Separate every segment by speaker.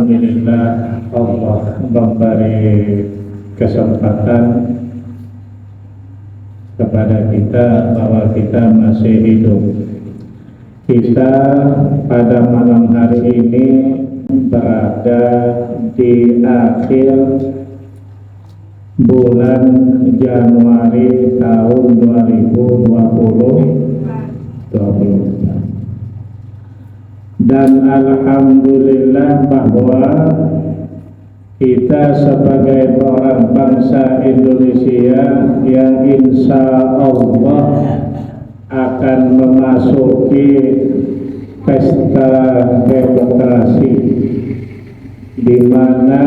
Speaker 1: Alhamdulillah Allah memberi kesempatan kepada kita bahwa kita masih hidup. Kita pada malam hari ini berada di akhir bulan Januari tahun 2020. Dan alhamdulillah bahwa kita sebagai orang bangsa Indonesia yang insya Allah akan memasuki pesta demokrasi, di mana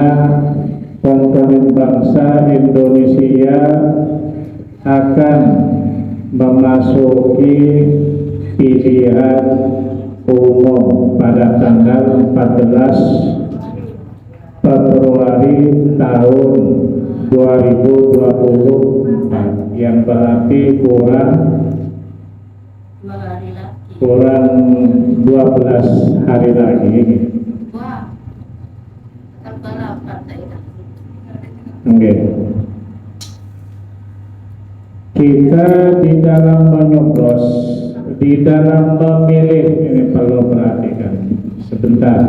Speaker 1: komponen bangsa Indonesia akan memasuki pilihan umum pada tanggal 14 Februari tahun 2024, yang berarti kurang 12 hari lagi. Oke. Kita di dalam menyoblos, di dalam memilih, ini perlu perhatikan sebentar,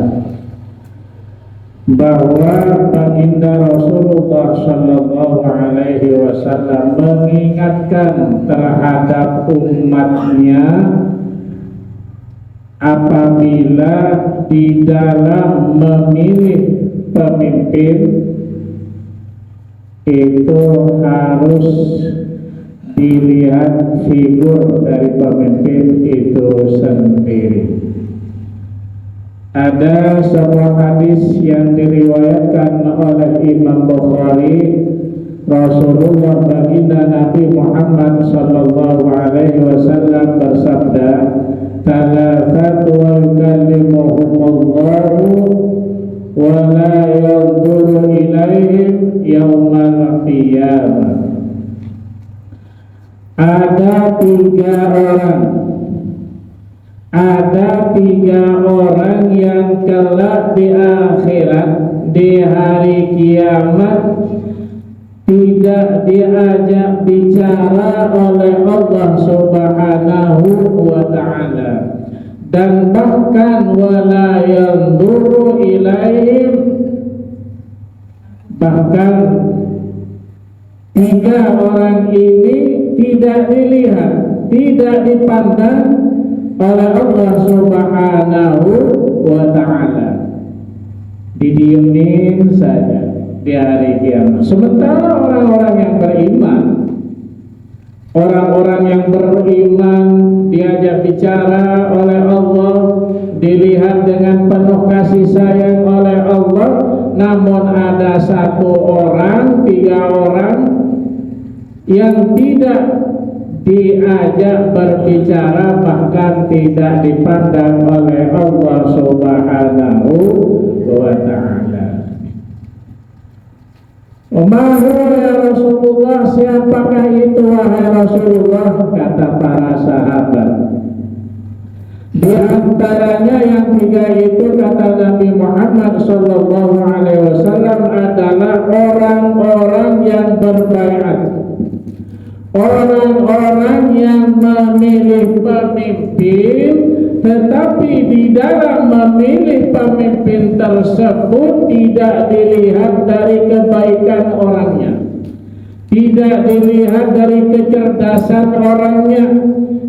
Speaker 1: bahwa baginda Rasulullah Shallallahu Alaihi Wasallam mengingatkan terhadap umatnya apabila di dalam memilih pemimpin itu harus dilihat figur dari pemimpin itu sendiri. Ada sebuah hadis yang diriwayatkan oleh Imam Bukhari, Rasulullah baginda Nabi Muhammad sallallahu alaihi wasallam bersabda, "Thalathatu yukallimuhumullahu wa la yanzuru ilaihim yaumal qiyamah." Ada tiga orang yang kelak di akhirat, di hari kiamat, tidak diajak bicara oleh Allah Subhanahu wa ta'ala, dan bahkan wala yanzuru ilaihim, bahkan tiga orang ini tidak dilihat, tidak dipandang oleh Allah Subhanahu wa ta'ala, didiemin saja di hari kiamat. Sementara orang-orang yang beriman, orang-orang yang beriman diajak bicara oleh Allah, dilihat dengan penuh kasih sayang oleh Allah. Namun ada satu orang, tiga orang yang tidak diajak berbicara, bahkan tidak dipandang oleh Allah Subhanahu wa ta'ala. Ya Rasulullah, siapakah itu wahai Rasulullah? Kata para sahabat, di antaranya yang tiga itu, kata Nabi Muhammad sallallahu alaihi wasallam, adalah orang-orang yang berbaiat, orang-orang yang memilih pemimpin, tetapi di dalam memilih pemimpin tersebut tidak dilihat dari kebaikan orangnya, tidak dilihat dari kecerdasan orangnya,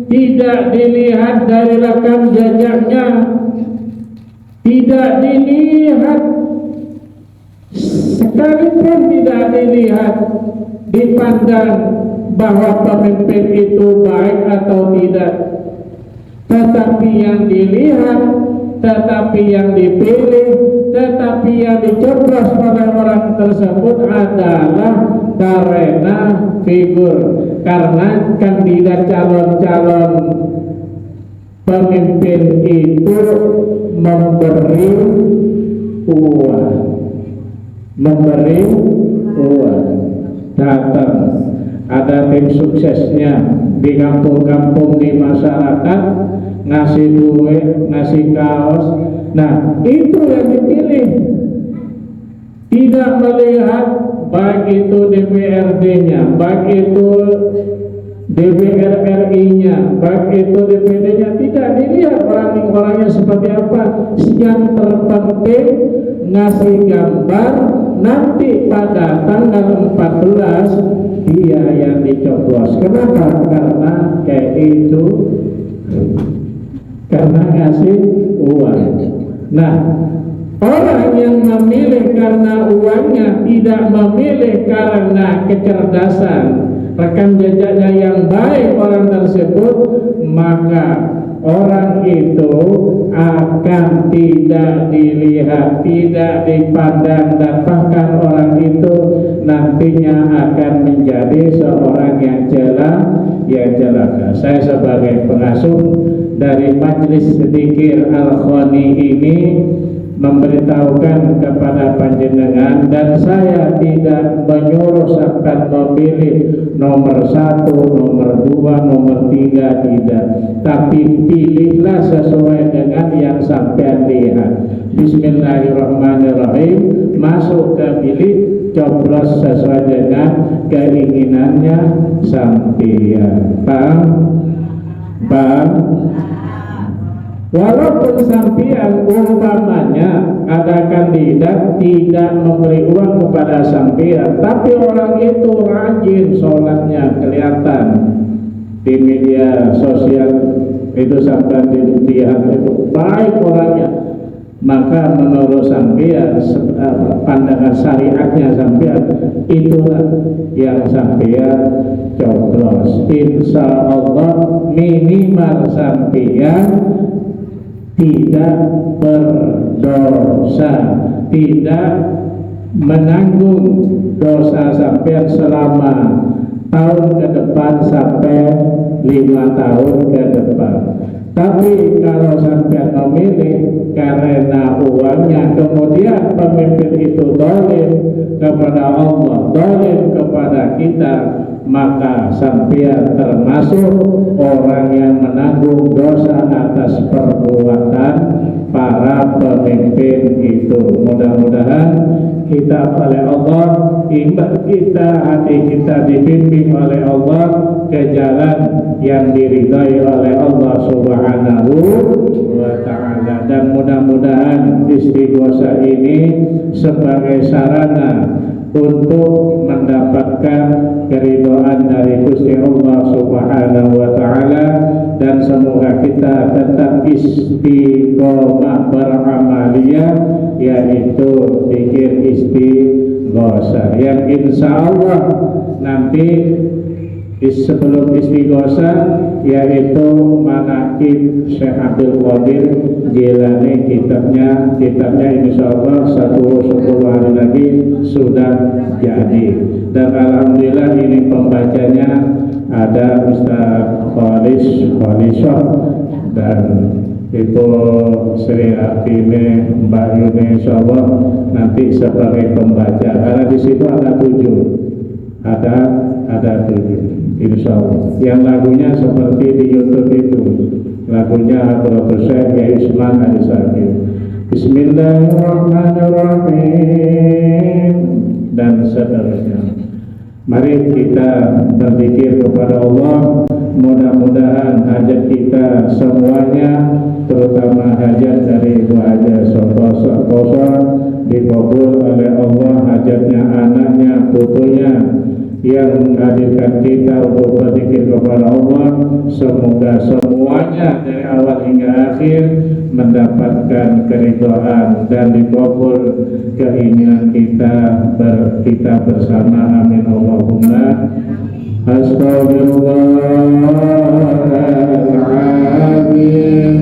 Speaker 1: tidak dilihat dari rekam jejaknya, tidak dilihat, sekalipun tidak dilihat, dipandang bahwa pemimpin itu baik atau tidak. Tetapi yang dilihat, tetapi yang dipilih, tetapi yang dicoblos oleh orang tersebut adalah karena figur, karena kandidat calon-calon pemimpin itu memberi uang, datang, ada tim suksesnya di kampung-kampung, di masyarakat, ngasih duit, ngasih kaos. Nah, itu yang dipilih, tidak melihat baik itu DPRD-nya, baik itu DPR RI-nya, baik itu DPD-nya, tidak dilihat orang-orangnya seperti apa. Yang terpenting ngasih gambar, nanti pada tanggal 14 dia yang dicoblos. Kenapa? Karena kayak itu, karena ngasih uang. Nah, orang yang memilih karena uangnya, tidak memilih karena kecerdasan, rekam jejaknya yang baik orang tersebut, maka orang itu akan tidak dilihat, tidak dipandang, dan bahkan orang itu nantinya akan menjadi seorang yang celaka. Saya sebagai pengasuh dari Majelis Dzikir Al-Khani ini memberitahukan kepada panjenengan, dan saya tidak menyuruh sampai memilih nomor 1, nomor 2, nomor 3, tidak, tapi pilihlah sesuai dengan yang sampai lihat. Bismillahirrahmanirrahim, masuk ke bilik, coblos sesuai dengan keinginannya sampean. Paham? Walaupun sampean umpamanya ada kandidat tidak memberi uang kepada sampean, tapi orang itu rajin sholatnya, kelihatan di media sosial itu sampai dilihat itu baik orangnya, maka menurut sampean pandangan syariatnya sampean itulah yang sampean coblos. Insya Allah minimal sampean tidak berdosa, tidak menanggung dosa sampai selama tahun ke depan sampai 5 tahun ke depan. Tapi kalau sampai memilih karena uangnya, kemudian pemimpin itu zalim kepada Allah, zalim kepada kita, maka sampean termasuk orang yang menanggung dosa atas perbuatan para pemimpin itu. Mudah-mudahan kita oleh Allah, iman kita, hati kita dibimbing oleh Allah ke jalan yang diridhai oleh Allah Subhanahu wa ta'ala, dan mudah-mudahan istighosa ini sebagai sarana untuk mendapatkan keridhaan dari Gusti Allah Subhanahu wa ta'ala, dan semoga kita tetap istiqomah beramaliyah, yaitu zikir istighosa, yang insya Allah nanti sebelum istighosa yaitu manaqib Syekh Abdul Qadir Jilani, kitabnya insya Allah 10 hari lagi sudah jadi, dan alhamdulillah ini pembacanya ada Ustaz Khalisah dan Ibu Sri Atine Mbak Yuni, insya Allah nanti sebagai pembaca, karena di situ ada 7, ada 7 insya Allah. Yang lagunya seperti di YouTube itu, lagunya Hadratus Syekh Isman Alisakir, Bismillahirrahmanirrahim, dan seterusnya. Mari kita berzikir kepada Allah, mudah-mudahan hajat kita semuanya, terutama hajat dari Ibu Haja Santosa, dikabul oleh Allah, hajatnya anaknya, putunya yang menghadirkan kita untuk berzikir kepada Allah. Semoga semuanya dari awal hingga akhir mendapatkan keridhaan dan dikabul keinginan kita bersama. Amin Allahumma. Astagfirullahaladzim.